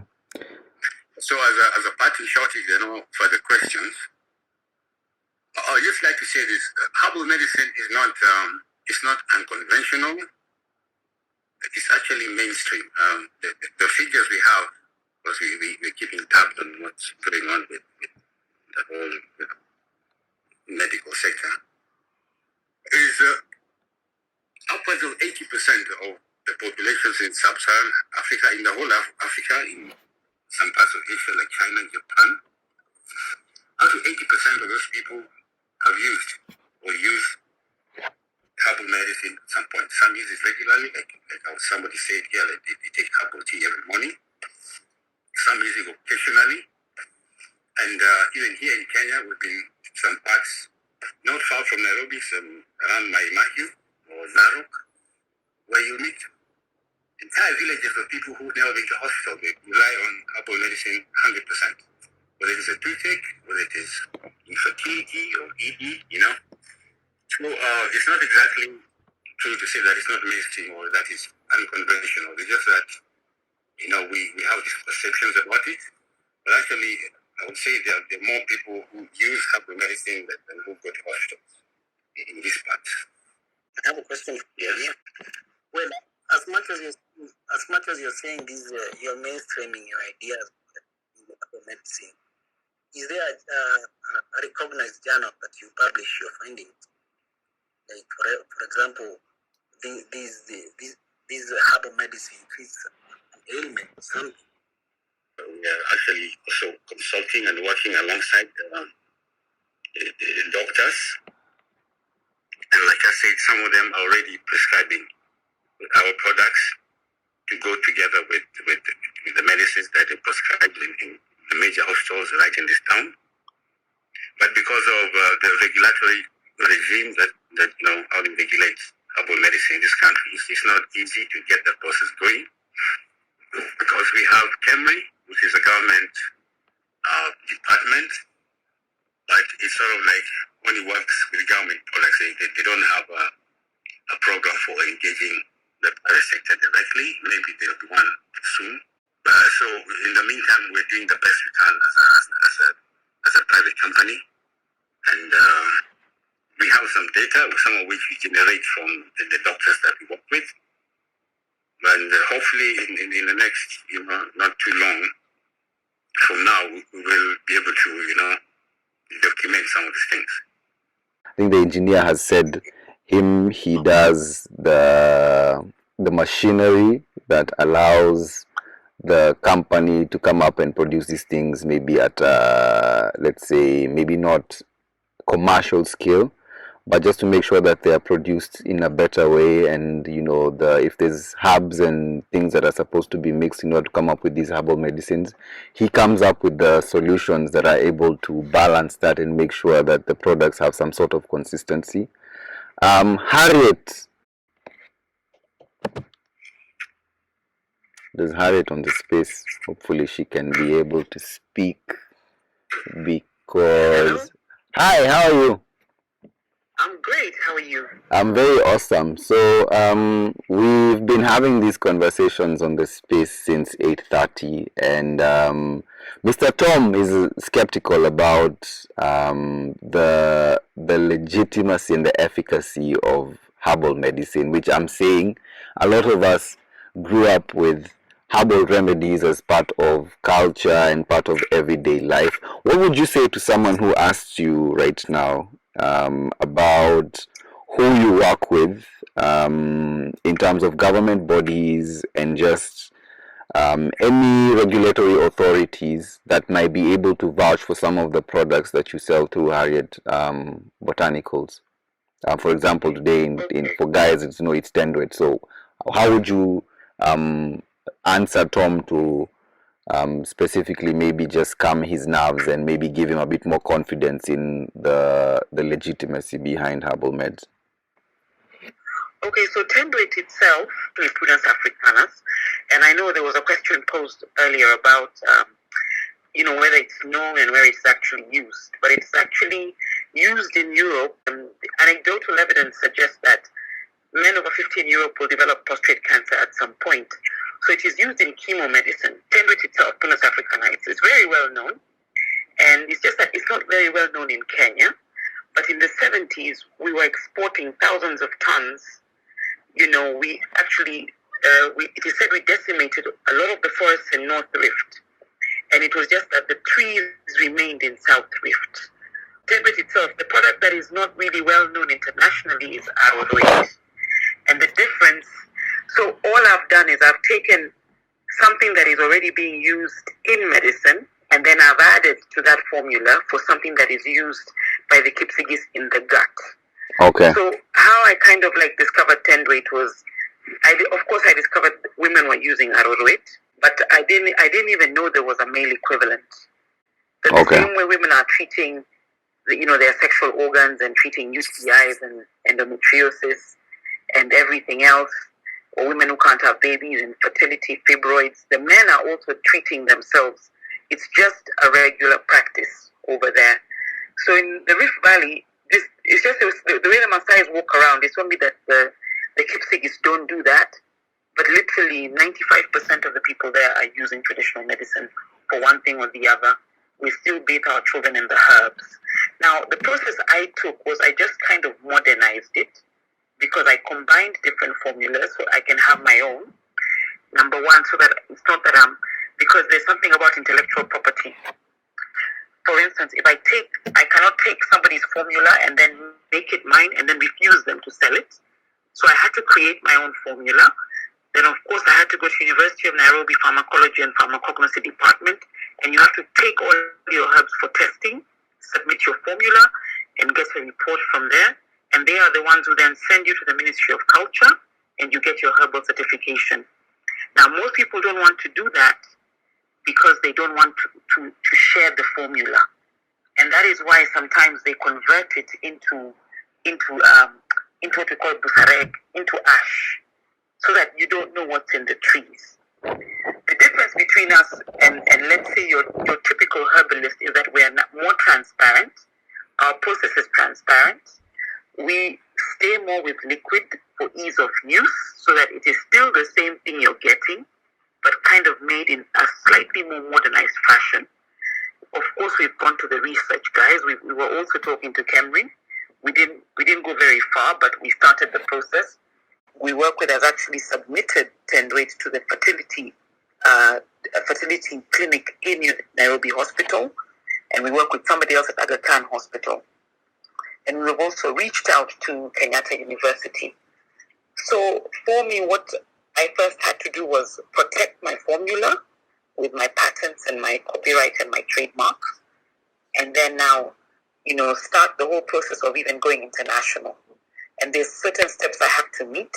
So as a parting shot, for the questions, I'd just like to say this: herbal medicine is not it's not unconventional. It's actually mainstream. The figures we have, because we're keeping tabs on what's going on with the whole medical sector, is upwards of 80% of the populations in sub-Saharan Africa, in the whole of Africa, in some parts of Asia like China and Japan, up to 80% of those people have used or use herbal medicine at some point. Some use it regularly, like somebody said here, they take herbal tea every morning. Some use it occasionally. And even here in Kenya, we've been some parts not far from Nairobi, around Mai Mahiu or Narok, where you meet entire villages of people who've never been to hospital. They rely on herbal medicine 100%. Whether it is a toothache, whether it is infertility or ED, So it's not exactly true to say that it's not mainstream or that it's unconventional. It's just that we have these perceptions about it, but actually, I would say there are more people who use herbal medicine than who go to hospitals in this part. I have a question for you. Yeah. Well, as much as you're saying this, you're mainstreaming your ideas in herbal medicine. Is there a recognized journal that you publish your findings? Like, for example, these herbal medicine treats an ailment or something. We are actually also consulting and working alongside the doctors. And like I said, some of them are already prescribing our products to go together with the medicines that they prescribe in the major hospitals right in this town. But because of the regulatory regime that how to regulate herbal medicine in this country, it's not easy to get that process going. Because we have KEMRI, which is a government department, but it's sort of like only works with government products. They don't have a program for engaging the private sector directly. Maybe there'll be one soon. So in the meantime, we're doing the best we can as a private company, and we have some data, some of which we generate from the doctors that we work with. And hopefully in the next, not too long from now, we will be able to, document some of these things. I think the engineer has said he does the machinery that allows the company to come up and produce these things, maybe at let's say maybe not commercial scale, but just to make sure that they are produced in a better way. And if there's herbs and things that are supposed to be mixed in order to come up with these herbal medicines, he comes up with the solutions that are able to balance that and make sure that the products have some sort of consistency. Harriet, there's Harriet on the space. Hopefully she can be able to speak, because hi, how are you? I'm great. How are you? I'm very awesome. So we've been having these conversations on the space since 8:30, and Mr. Tom is skeptical about the legitimacy and the efficacy of herbal medicine, which I'm saying a lot of us grew up with herbal remedies as part of culture and part of everyday life. What would you say to someone who asks you right now about who you work with in terms of government bodies and just any regulatory authorities that might be able to vouch for some of the products that you sell through Harriet Botanicals? For example, today for guys, it's Tendwet. So how would you answer Tom to specifically maybe just calm his nerves and maybe give him a bit more confidence in the legitimacy behind herbal meds? Okay, so Tendwet itself, Prudence africanus, and I know there was a question posed earlier about, whether it's known and where it's actually used. But it's actually used in Europe. Anecdotal evidence suggests that men over 50 in Europe will develop prostate cancer at some point. So it is used in chemo medicine. Tendwet itself, Prunus africana, it's very well known. And it's just that it's not very well known in Kenya. But in the 70s, we were exporting thousands of tons. We actually, it is said we decimated a lot of the forests in North Rift. And it was just that the trees remained in South Rift. Tendwet itself, the product that is not really well known internationally is arrowroot. And the difference, so all I've done is I've taken something that is already being used in medicine, and then I've added to that formula for something that is used by the Kipsigis in the gut. Okay. So how I kind of discovered Tendwet was, of course I discovered women were using arrowroot, but I didn't even know there was a male equivalent. The same way women are treating, their sexual organs and treating UTIs and endometriosis and everything else, or women who can't have babies, infertility, fibroids, the men are also treating themselves. It's just a regular practice over there. So in the Rift Valley, it's just the way the Maasais walk around. It's only that the Kipsigis don't do that. but literally 95% of the people there are using traditional medicine for one thing or the other. We still bathe our children in the herbs. Now, the process I took was I just kind of modernized it because I combined different formulas so I can have my own. Number one, so that it's not that because there's something about intellectual property. For instance, if I cannot take somebody's formula and then make it mine and then refuse them to sell it. So I had to create my own formula. Then, of course, I had to go to University of Nairobi Pharmacology and Pharmacognosy Department, and you have to take all your herbs for testing, submit your formula, and get a report from there. And they are the ones who then send you to the Ministry of Culture, and you get your herbal certification. Now, most people don't want to do that because they don't want to share the formula. And that is why sometimes they convert it into what we call busareg, into ash, so that you don't know what's in the trees. The difference between us and let's say your typical herbalist is that we are more transparent. Our process is transparent. We stay more with liquid for ease of use so that it is still the same thing you're getting, but kind of made in a slightly more modernized fashion. Of course, we've gone to the research guys. We were also talking to Cameron. We didn't go very far, but we started the process. We work with has actually submitted Tendwet to the fertility clinic in Nairobi Hospital, and we work with somebody else at Aga Khan Hospital. And we've also reached out to Kenyatta University. So for me, what I first had to do was protect my formula with my patents and my copyright and my trademarks, and then now, start the whole process of even going international. And there's certain steps I have to meet.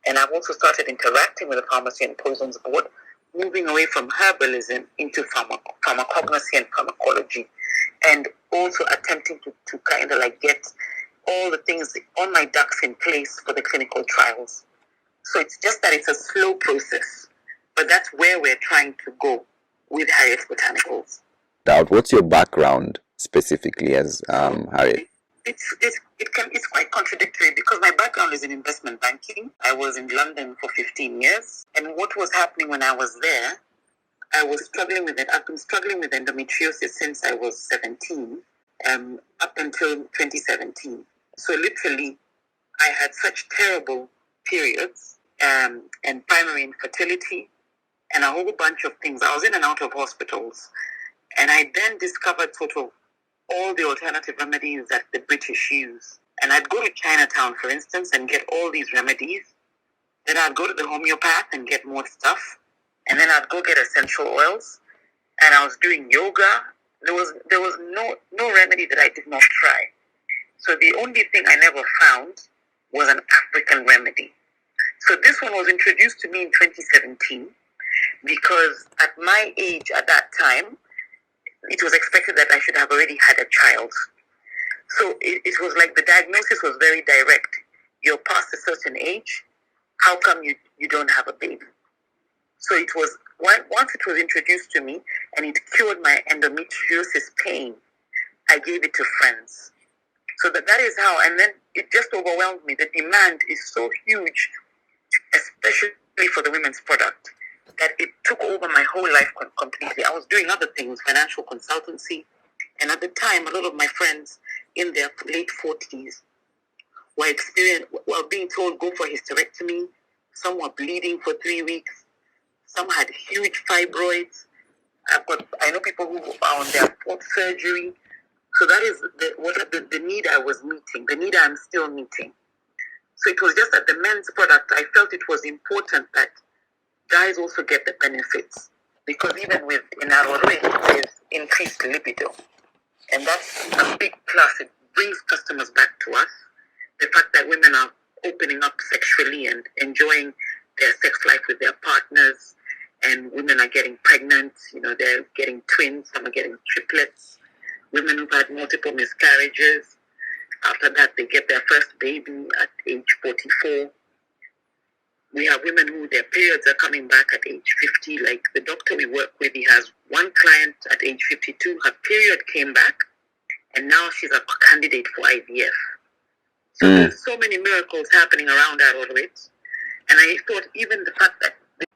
And I've also started interacting with the Pharmacy and Poisons Board, moving away from herbalism into pharmacognosy and pharmacology, and also attempting to kind of like get all the things, all my ducks in place for the clinical trials. So it's just that it's a slow process, but that's where we're trying to go with Harriet Botanicals. What's your background specifically as Harriet? It's quite contradictory because my background is in investment banking. I was in London for 15 years, and what was happening when I was there, I've been struggling with endometriosis since I was 17, up until 2017. So literally, I had such terrible periods and primary infertility and a whole bunch of things. I was in and out of hospitals, and I then discovered sort of all the alternative remedies that the British use. And I'd go to Chinatown, for instance, and get all these remedies. Then I'd go to the homeopath and get more stuff. And then I'd go get essential oils. And I was doing yoga. There was no remedy that I did not try. So the only thing I never found was an African remedy. So this one was introduced to me in 2017 because at my age at that time, it was expected that I should have already had a child. So it was like the diagnosis was very direct. You're past a certain age. How come you don't have a baby? So it was, once it was introduced to me and it cured my endometriosis pain, I gave it to friends. So that is how, and then it just overwhelmed me. The demand is so huge, especially for the women's product, that it took over my whole life completely. I was doing other things, financial consultancy, and at the time, a lot of my friends in their late 40s were being told, go for hysterectomy. Some were bleeding for 3 weeks. Some had huge fibroids. I know people who are on their fourth surgery. So that is the need I was meeting, the need I'm still meeting. So it was just that the men's product, I felt it was important that guys also get the benefits, because even in our rate, there's increased libido. And that's a big plus. It brings customers back to us. The fact that women are opening up sexually and enjoying their sex life with their partners, and women are getting pregnant, they're getting twins, some are getting triplets. Women who've had multiple miscarriages, after that they get their first baby at age 44. We have women who their periods are coming back at age 50. Like the doctor we work with, he has one client at age 52, her period came back, and now she's a candidate for IVF. So there's so many miracles happening around our orbit. And I thought even the fact that the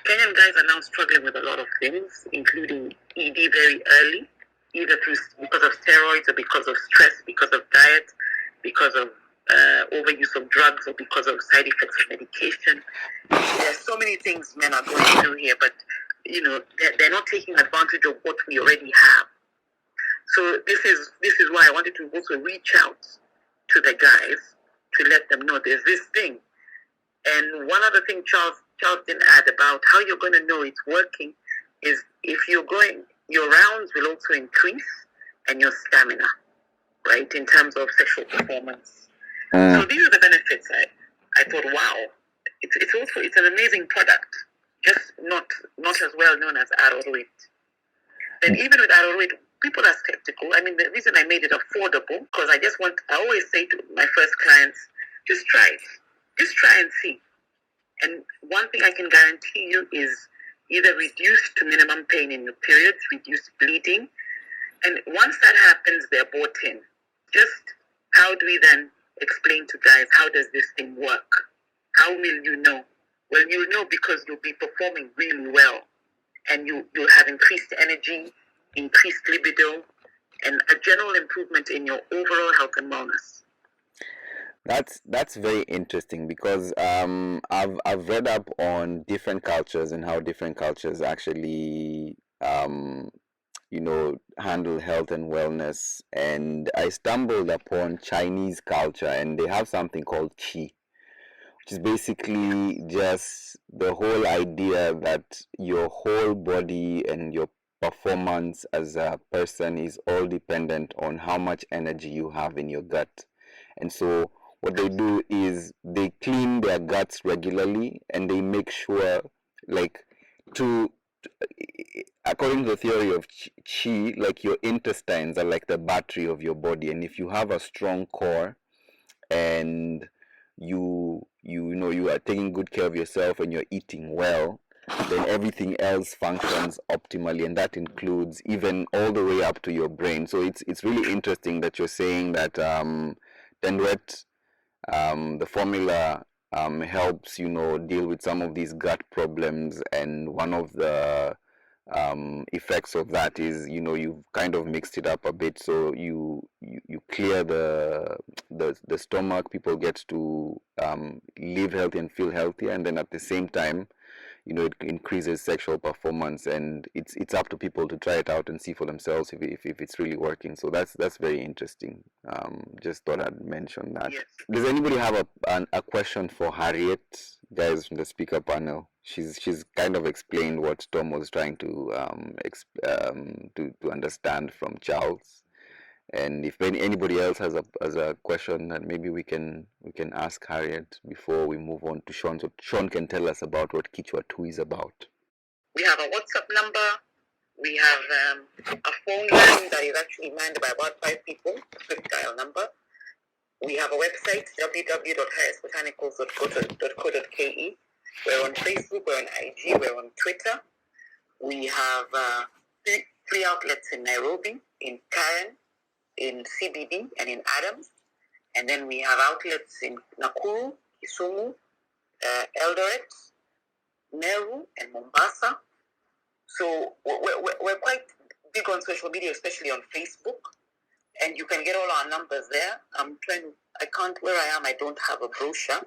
Kenyan guys are now struggling with a lot of things, including ED very early, either because of steroids or because of stress, because of diet, because of overuse of drugs, or because of side effects of medication. There are so many things men are going through here, but they're not taking advantage of what we already have. So this is why I wanted to also reach out to the guys to let them know there's this thing. And one other thing Charles didn't add about how you're going to know it's working is if you're going, your rounds will also increase and your stamina, right, in terms of sexual performance. So these are the benefits. I thought, wow, it's an amazing product, just not as well known as Arorowit. And even with Arorowit, people are skeptical. I mean, the reason I made it affordable, because I always say to my first clients, just try it. Just try and see. And one thing I can guarantee you is either reduce to minimum pain in your periods, reduce bleeding. And once that happens, they're bought in. Just how do we then explain to guys, how does this thing work? How will you know? Well, you'll know because you'll be performing really well. And you'll have increased energy, increased libido, and a general improvement in your overall health and wellness. That's very interesting because I've read up on different cultures and how different cultures actually handle health and wellness, and I stumbled upon Chinese culture, and they have something called qi, which is basically just the whole idea that your whole body and your performance as a person is all dependent on how much energy you have in your gut. And so what they do is they clean their guts regularly, and they make sure, like, according to the theory of qi, like, your intestines are like the battery of your body, and if you have a strong core and you are taking good care of yourself and you're eating well, then everything else functions optimally, and that includes even all the way up to your brain. So it's really interesting that you're saying that Tendwet, the formula helps deal with some of these gut problems, and one of the effects of that is you've kind of mixed it up a bit, so you clear the stomach, people get to live healthy and feel healthier, and then at the same time it increases sexual performance, and it's up to people to try it out and see for themselves if it's really working. So that's very interesting. Just thought I'd mention that. Yes. Does anybody have a question for Harriet, guys, from the speaker panel? She's kind of explained what Tom was trying to understand from Charles. And if anybody else has a question that maybe we can ask Harriet before we move on to Sean, so Sean can tell us about what Kichwa 2 is about. We have a WhatsApp number. We have a phone line that is actually manned by about 5 people, quick dial number. We have a website, www.harrietbotanicals.co.ke. We're on Facebook, we're on IG, we're on Twitter. We have 3 outlets in Nairobi, in Karen, in CBD, and in Adams. And then we have outlets in Nakuru, Kisumu, Eldoret, Meru, and Mombasa. So we're quite big on social media, especially on Facebook. And you can get all our numbers there. Where I am, I don't have a brochure.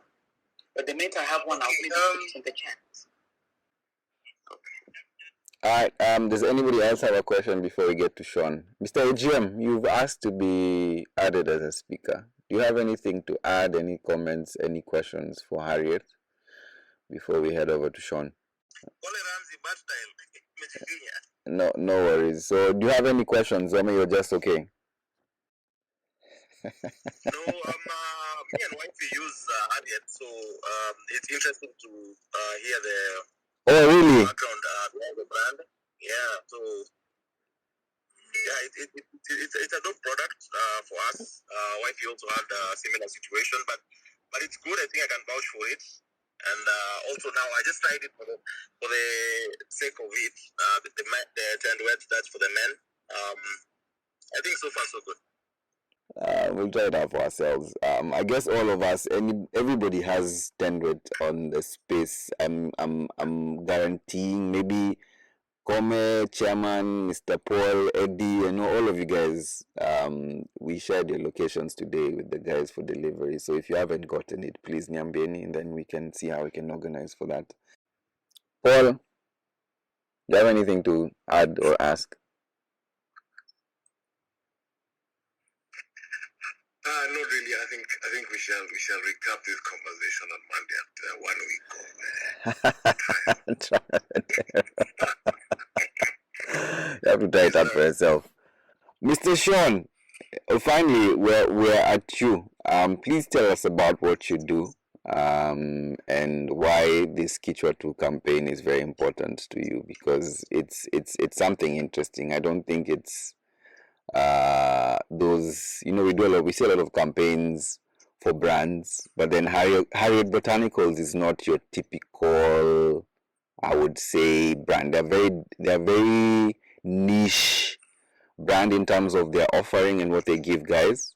But the minute I have one, I'll maybe put it in the chat. All right. Does anybody else have a question before we get to Sean? Mr. OGM, you've asked to be added as a speaker. Do you have anything to add? Any comments? Any questions for Harriet before we head over to Sean? No worries. So, do you have any questions? I mean, you're just okay. No, me and wife we use Harriet, so it's interesting to hear the really? background behind the brand. Yeah, so yeah, it's a dope product for us. Wifey also had a similar situation, but it's good. I think I can vouch for it. And also now I just tried it for the sake of it. The Tendwet, that's for the men. I think so far so good. We'll try it out for ourselves. I guess all of us, everybody has Tendwet on the space. I'm guaranteeing maybe Kome, Chairman, Mr. Paul, Eddie, all of you guys. We shared your locations today with the guys for delivery. So if you haven't gotten it, please Nyambieni, and then we can see how we can organize for that. Paul, do you have anything to add or ask? Not really. I think we shall recap this conversation on Monday after 1 week. You have to try it out for yourself. Mr. Sean, finally, we're at you. Please tell us about what you do, and why this Kichwa 2 campaign is very important to you, because it's something interesting. I don't think it's those, we see a lot of campaigns for brands, but then Harriet Botanicals is not your typical, I would say, brand. They're very niche brand in terms of their offering and what they give guys.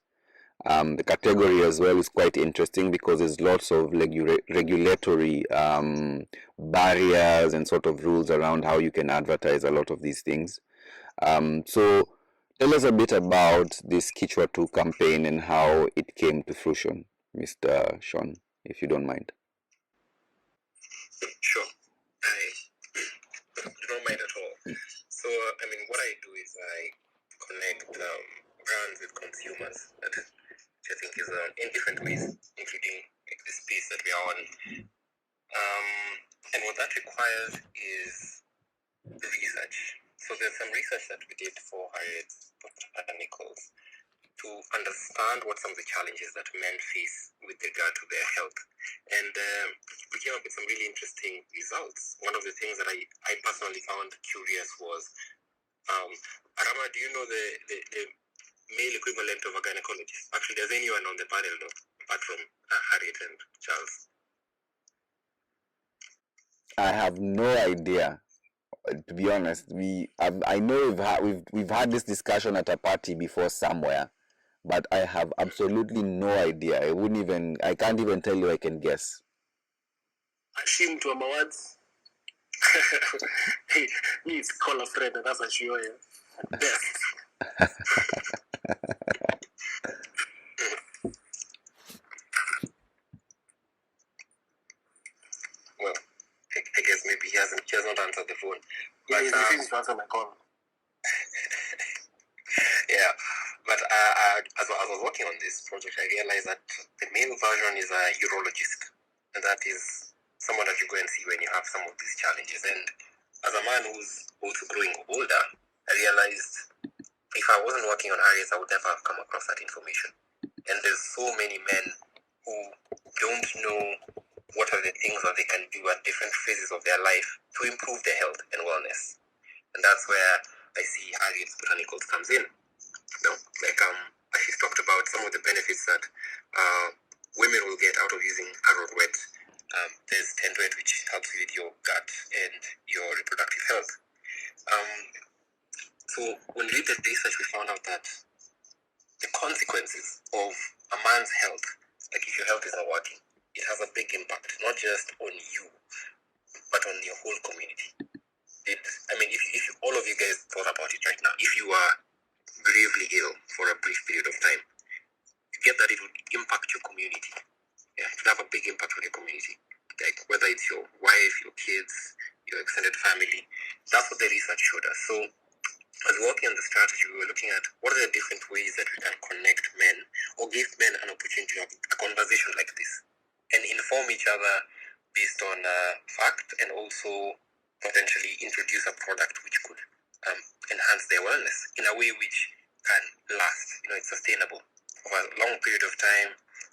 The category as well is quite interesting because there's lots of regulatory barriers and sort of rules around how you can advertise a lot of these things. So tell us a bit about this Kichwa 2 campaign and how it came to fruition, Mr. Sean, if you don't mind. Sure. I don't mind at all. So, what I do is I connect brands with consumers, which I think is in different ways, including the space that we are on. And what that requires is research. So there's some research that we did for Harriet Botanicals to understand what some of the challenges that men face with regard to their health. And we came up with some really interesting results. One of the things that I personally found curious was, Arama, do you know the male equivalent of a gynecologist? Actually, does anyone on the panel know, apart from Harriet and Charles? I have no idea. To be honest, I know we've had this discussion at a party before somewhere, but I have absolutely no idea. I can't even tell you. I can guess. Ashim to awards. Hey, me it's call a friend, and that's a sure. Best. Well, I guess maybe he has not answered the phone. But he refused to answer my call. Yeah, but as I was working on this project, I realized that the male version is a urologist, and that is someone that you go and see when you have some of these challenges. And as a man who's also growing older, I realized if I wasn't working on Harriet, I would never have come across that information. And there's so many men who don't know what are the things that they can do at different phases of their life to improve their health and wellness. And that's where I see Harriet Botanicals comes in. She's talked about some of the benefits that women will get out of using arrowroot. There's Tendwet, which helps you with your gut and your reproductive health. So when we did the research, we found out that the consequences of a man's health, like if your health is not working, it has a big impact, not just on you, but on your whole community. If all of you guys thought about it right now, if you are gravely ill for a brief period of time, you get that it would impact your community. Yeah, it would have a big impact on your community. Like whether it's your wife, your kids, your extended family. That's what the research showed us. So as we're working on the strategy, we were looking at what are the different ways that we can connect men or give men an opportunity to have a conversation like this and inform each other based on fact, and also potentially introduce a product which could enhance their wellness in a way which can last. It's sustainable over a long period of time.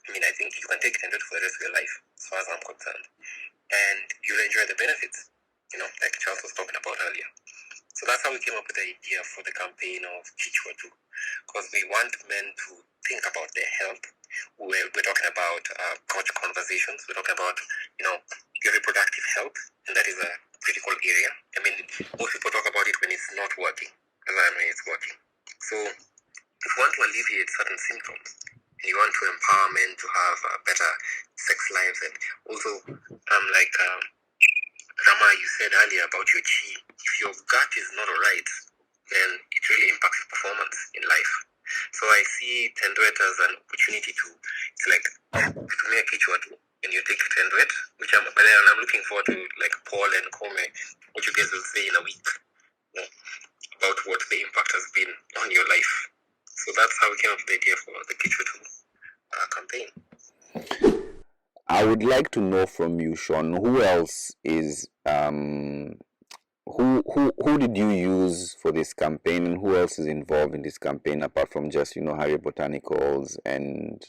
I think you can take it for the rest of your life, as far as I'm concerned, and you'll enjoy the benefits, like Charles was talking about earlier. So that's how we came up with the idea for the campaign of Kichwa 2, because we want men to think about their health. We're talking about couch conversations. We're talking about, your reproductive health, and that is a critical area. Most people talk about it when it's not working, rather than when it's working. So if we want to alleviate certain symptoms, You want to empower men to have better sex lives, and also, Rama, you said earlier about your chi. If your gut is not alright, then it really impacts your performance in life. So I see Tendwet as an opportunity to, it's like, kutumia kichwa tu, and you take Tendwet, which I'm looking forward to, like Paul and Kome, what you guys will say in a week, you know, about what the impact has been on your life. So that's how we came up with the idea for the Kichwa 2 campaign. I would like to know from you, Sean, who else is who did you use for this campaign, and who else is involved in this campaign apart from just Harriet Botanicals and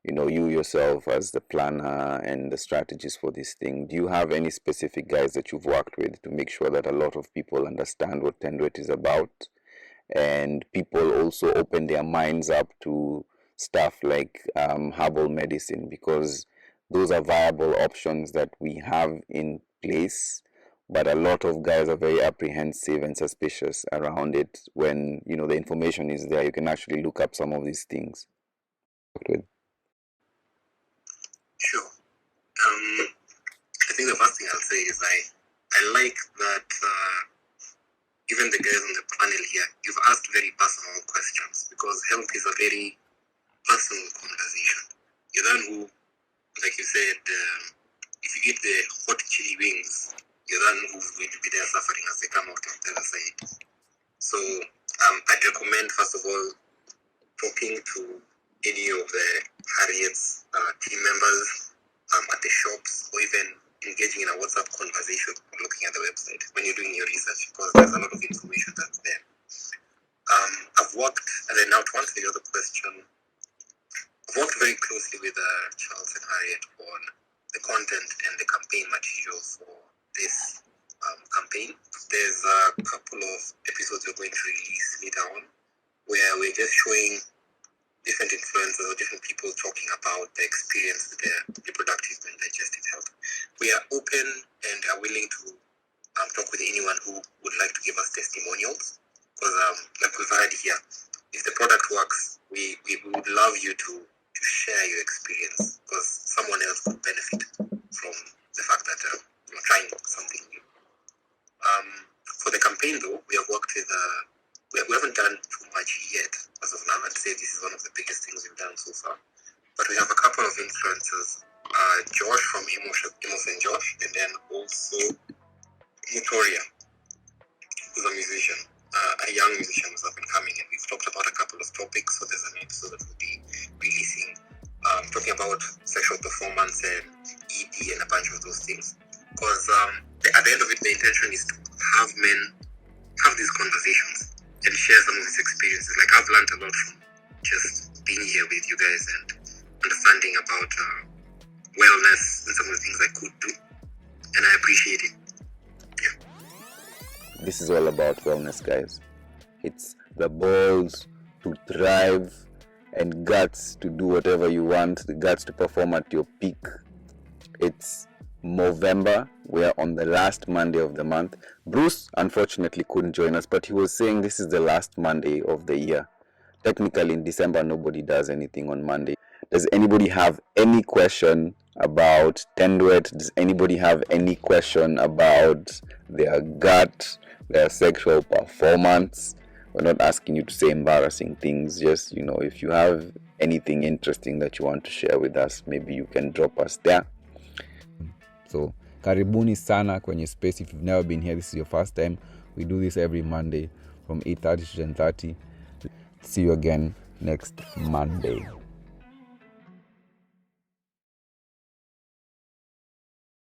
you yourself as the planner and the strategist for this thing? Do you have any specific guys that you've worked with to make sure that a lot of people understand what Tendwet is about, and people also open their minds up to stuff like herbal medicine, because those are viable options that we have in place, but a lot of guys are very apprehensive and suspicious around it when the information is there. You can actually look up some of these things. Sure. I think the first thing I'll say is I like that even the guys on the panel here, you've asked very personal questions, because health is a very personal conversation. You're the one who, like you said, if you eat the hot chili wings, you're the one who's going to be there suffering as they come out of the other side. So I'd recommend, first of all, talking to any of the Harriet's team members at the shops, or even engaging in a WhatsApp conversation or looking at the website when you're doing your research, because there's a lot of information that's there. I've worked, and then now to answer the other question, I've worked very closely with Charles and Harriet on the content and the campaign material for this campaign. There's a couple of episodes we're going to release later on where we're just showing different influencers or different people talking about the experience with their reproductive and digestive health. We are open and are willing to talk with anyone who would like to give us testimonials, because like we've had here, if the product works, we would love you to share your experience, because someone else could benefit from the fact that you're trying something new. For the campaign though, we have worked with we haven't done too much yet as of now. I'd say this is one of the biggest things we've done so far. But we have a couple of influencers, Josh from Emos and Josh, and then also Mutoria, who's a musician, a young musician who's up and coming, and we've talked about a couple of topics. So there's an episode that we'll be releasing talking about sexual performance and ED and a bunch of those things. Because at the end of it, the intention is to have men have these conversations and share some of these experiences. Like, I've learned a lot from just being here with you guys and understanding about wellness and some of the things I could do, and I appreciate it. Yeah. This is all about wellness, guys. It's the balls to thrive and guts to do whatever you want, the guts to perform at your peak. It's Movember. We are on the last Monday of the month. Bruce unfortunately couldn't join us, but he was saying this is the last Monday of the year. Technically in December nobody does anything on Monday. Does anybody have any question about Tendwet? Does anybody have any question about their gut, their sexual performance? We're not asking you to say embarrassing things. Just, if you have anything interesting that you want to share with us, maybe you can drop us there. So karibuni sana kwenye space. If you've never been here, this is your first time. We do this every Monday from 8:30 to 10:30. See you again next Monday.